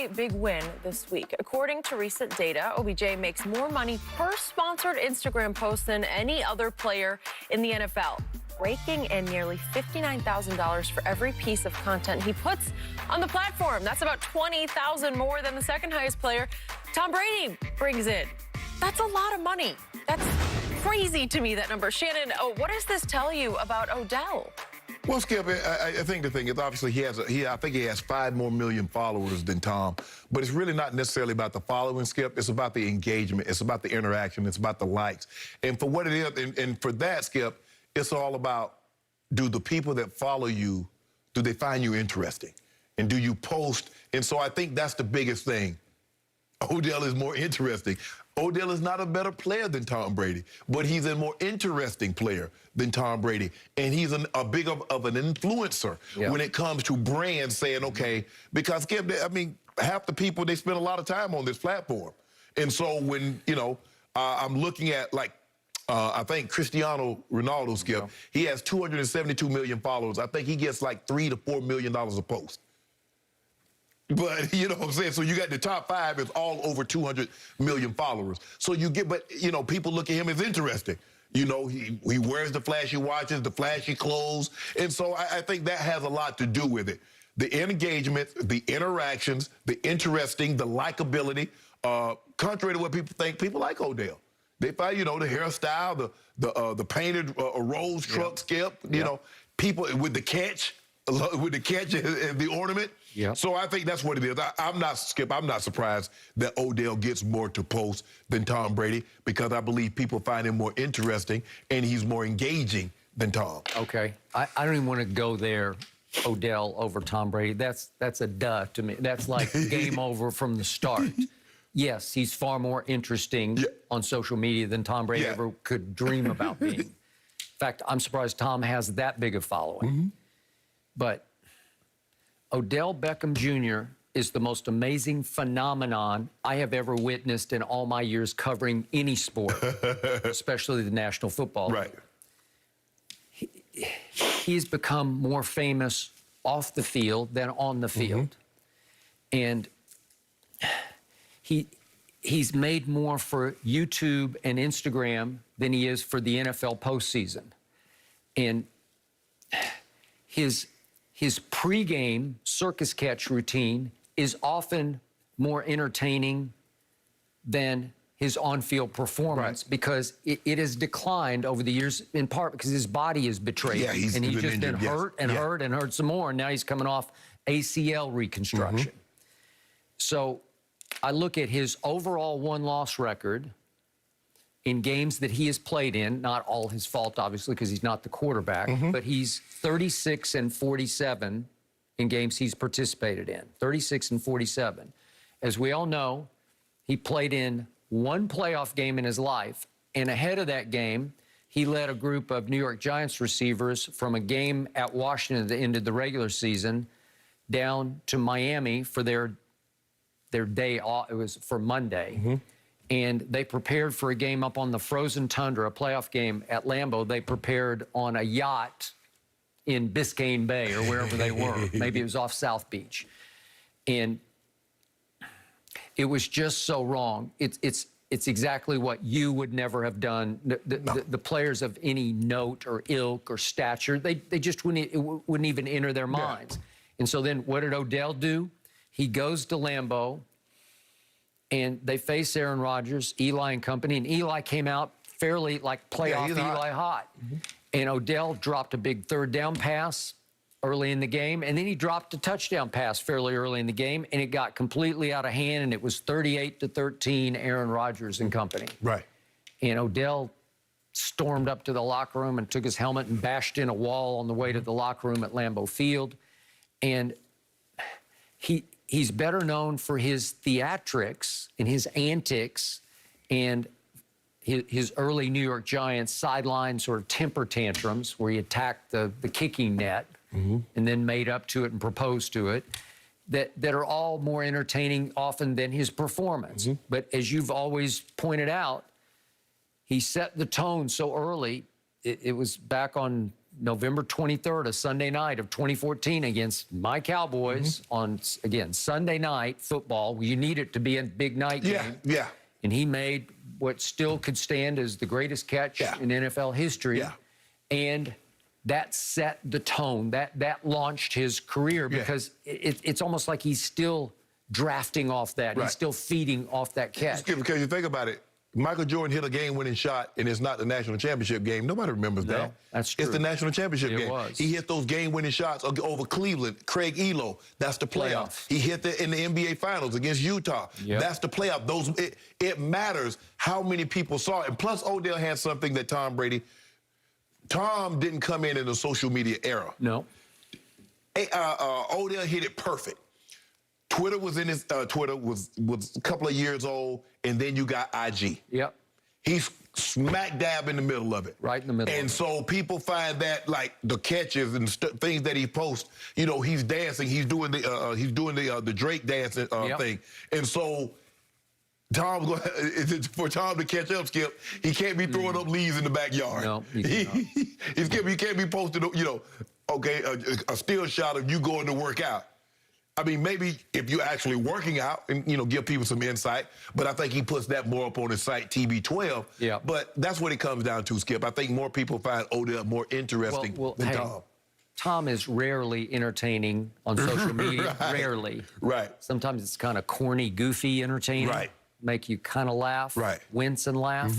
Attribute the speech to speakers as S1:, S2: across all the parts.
S1: a big win this week. According to recent data, OBJ makes more money per sponsored Instagram post than any other player in the NFL, raking in nearly $59,000 for every piece of content he puts on the platform. That's about $20,000 more than the second highest player Tom Brady brings in. That's a lot of money. That's crazy to me, that number. Shannon, what does this tell you about Odell?
S2: Well, Skip, I think the thing is obviously I think he has 5 more million followers than Tom, but it's really not necessarily about the following, Skip. It's about the engagement. It's about the interaction. It's about the likes. And for what it is, and for that, Skip, it's all about, do the people that follow you, do they find you interesting? And do you post? And so I think that's the biggest thing. Odell is more interesting. Odell is not a better player than Tom Brady, but he's a more interesting player than Tom Brady. And he's a big of an influencer when it comes to brands saying, okay, because, I mean, half the people, they spend a lot of time on this platform. And so when, you know, I'm looking at, like, I think Cristiano Ronaldo, Skip, he has 272 million followers. I think he gets like $3 to $4 million a post. But, you know what I'm saying? So you got the top 5 is all over 200 million followers. So you get, but, you know, people look at him as interesting. You know, he wears the flashy watches, the flashy clothes. And so I think that has a lot to do with it. The engagement, the interactions, the interesting, the likability. Contrary to what people think, people like Odell. They find, you know, the hairstyle, the painted rose truck, Skip, you know, people with the catch. With the catch and the ornament. So I think that's what it is. I'm not, Skip, I'm not surprised that Odell gets more to post than Tom Brady, because I believe people find him more interesting and he's more engaging than Tom.
S3: Okay. I don't even want to go there, Odell over Tom Brady. That's a duh to me. That's like game over from the start. Yes, he's far more interesting on social media than Tom Brady ever could dream about being. In fact, I'm surprised Tom has that big a following. But Odell Beckham Jr. is the most amazing phenomenon I have ever witnessed in all my years covering any sport, especially the National Football League. He's become more famous off the field than on the field. And he's made more for YouTube and Instagram than he is for the NFL postseason. And his pregame circus catch routine is often more entertaining than his on-field performance because it has declined over the years, in part because his body is betrayed. He's just been hurt and hurt and hurt some more, and now he's coming off ACL reconstruction. So I look at his overall one-loss record in games that he has played in, not all his fault, obviously, because he's not the quarterback, but he's 36-47 in games he's participated in, 36-47. As we all know, he played in 1 playoff game in his life, and ahead of that game, he led a group of New York Giants receivers from a game at Washington that ended the regular season down to Miami for their day off. It was for Monday. And they prepared for a game up on the frozen tundra, a playoff game at Lambeau. They prepared on a yacht in Biscayne Bay or wherever they were. Maybe it was off South Beach. And it was just so wrong. It's exactly what you would never have done. The players of any note or ilk or stature, they just wouldn't even enter their minds. And so then what did Odell do? He goes to Lambeau, and they face Aaron Rodgers, Eli and company, and Eli came out fairly like playoff Eli hot. And Odell dropped a big 3rd down pass early in the game, and then he dropped a touchdown pass fairly early in the game, and it got completely out of hand, and it was 38-13 Aaron Rodgers and company. And Odell stormed up to the locker room and took his helmet and bashed in a wall on the way to the locker room at Lambeau Field. And he's better known for his theatrics and his antics and his early New York Giants sideline sort of temper tantrums where he attacked the kicking net and then made up to it and proposed to it, that are all more entertaining often than his performance. But as you've always pointed out, he set the tone so early. It was back on November 23rd, a Sunday night of 2014 against my Cowboys on, again, Sunday night football. You need it to be a big night game.
S2: Yeah.
S3: And he made what still could stand as the greatest catch in NFL history.
S2: Yeah.
S3: And that set the tone. That launched his career because it's almost like he's still drafting off that. He's still feeding off that catch.
S2: Because you think about it, Michael Jordan hit a game-winning shot, and it's not the national championship game. Nobody remembers that.
S3: That's true.
S2: It's the national championship game.
S3: Was.
S2: He hit those game-winning shots over Cleveland, Craig Elo. That's the playoff. He hit it in the NBA Finals against Utah. That's the playoff. It matters how many people saw it. And plus, Odell had something that Tom didn't come in the social media era.
S3: No.
S2: Odell hit it perfect. Twitter was in his Twitter was a couple of years old, and then you got IG.
S3: Yep.
S2: He's smack dab in the middle of it.
S3: Right in the middle.
S2: And so people find that like the catches and things that he posts. You know, he's dancing. He's doing the Drake dancing thing. And so for Tom to catch up, Skip, he can't be throwing up leaves in the backyard.
S3: No,
S2: he can't be posting, a still shot of you going to work out. I mean, maybe if you're actually working out and, give people some insight, but I think he puts that more up on his site, TB12.
S3: Yeah.
S2: But that's what it comes down to, Skip. I think more people find Odell more interesting than Tom.
S3: Tom is rarely entertaining on social media, rarely.
S2: Right.
S3: Sometimes it's kind of corny, goofy entertaining.
S2: Right.
S3: Make you kind of laugh, wince and laugh.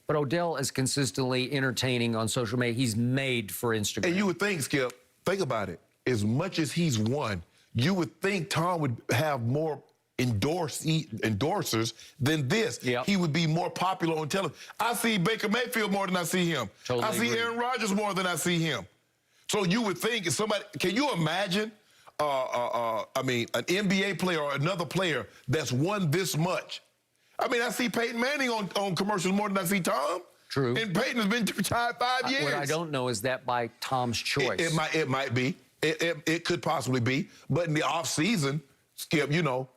S3: But Odell is consistently entertaining on social media. He's made for Instagram.
S2: And you would think, Skip, think about it. As much as he's won, you would think Tom would have more endorsers than this. He would be more popular on television. I see Baker Mayfield more than I see him.
S3: Totally
S2: I see
S3: agree.
S2: Aaron Rodgers more than I see him. So you would think if somebody, can you imagine, an NBA player or another player that's won this much? I mean, I see Peyton Manning on commercials more than I see Tom.
S3: True.
S2: And Peyton has been retired 5 years.
S3: What I don't know is that by Tom's choice.
S2: It might be. It could possibly be. But in the off season, Skip, you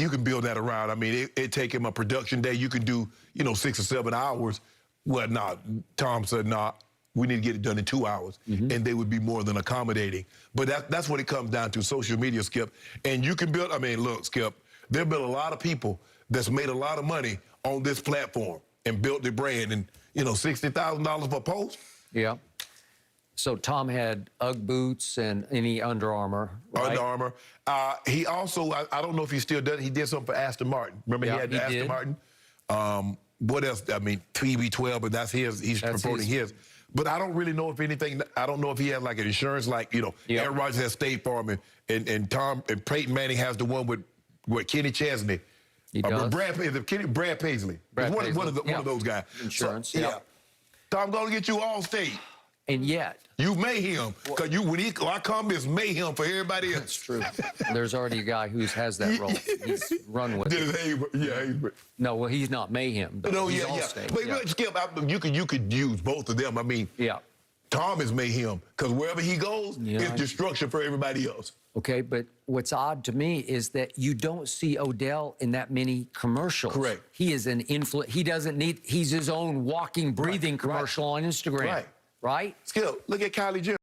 S2: can build that around. I mean, it take him a production day. You can do, 6 or 7 hours. Well, Tom said, we need to get it done in 2 hours. And they would be more than accommodating. But that's what it comes down to, social media, Skip. And you can build, look, Skip, there have been a lot of people that's made a lot of money on this platform and built their brand. And, $60,000 per post.
S3: Yeah. So Tom had Ugg boots and any Under Armour, right?
S2: Under Armour. He also, I don't know if he still does, he did something for Aston Martin. Remember he had the Aston Martin? What else? TB12, but that's his. He's promoting his. But I don't really know if anything, I don't know if he has like an insurance, like, Aaron Rodgers has State Farm and Peyton Manning has the one with Kenny Chesney.
S3: He does.
S2: Brad Paisley. One of those guys.
S3: Insurance,
S2: so, Tom, going to get you all state.
S3: And yet.
S2: You mayhem. Because when I come, it's mayhem for everybody else.
S3: That's true. There's already a guy who has that role. He's run with it. No, well, he's not mayhem.
S2: No, he's Allstate. But Skip, you could use both of them. Tom is mayhem. Because wherever he goes, it's destruction for everybody else.
S3: Okay, but what's odd to me is that you don't see Odell in that many commercials.
S2: Correct.
S3: He is an he's his own walking, breathing commercial on Instagram. Right?
S2: Skip, look at Kylie Jenner.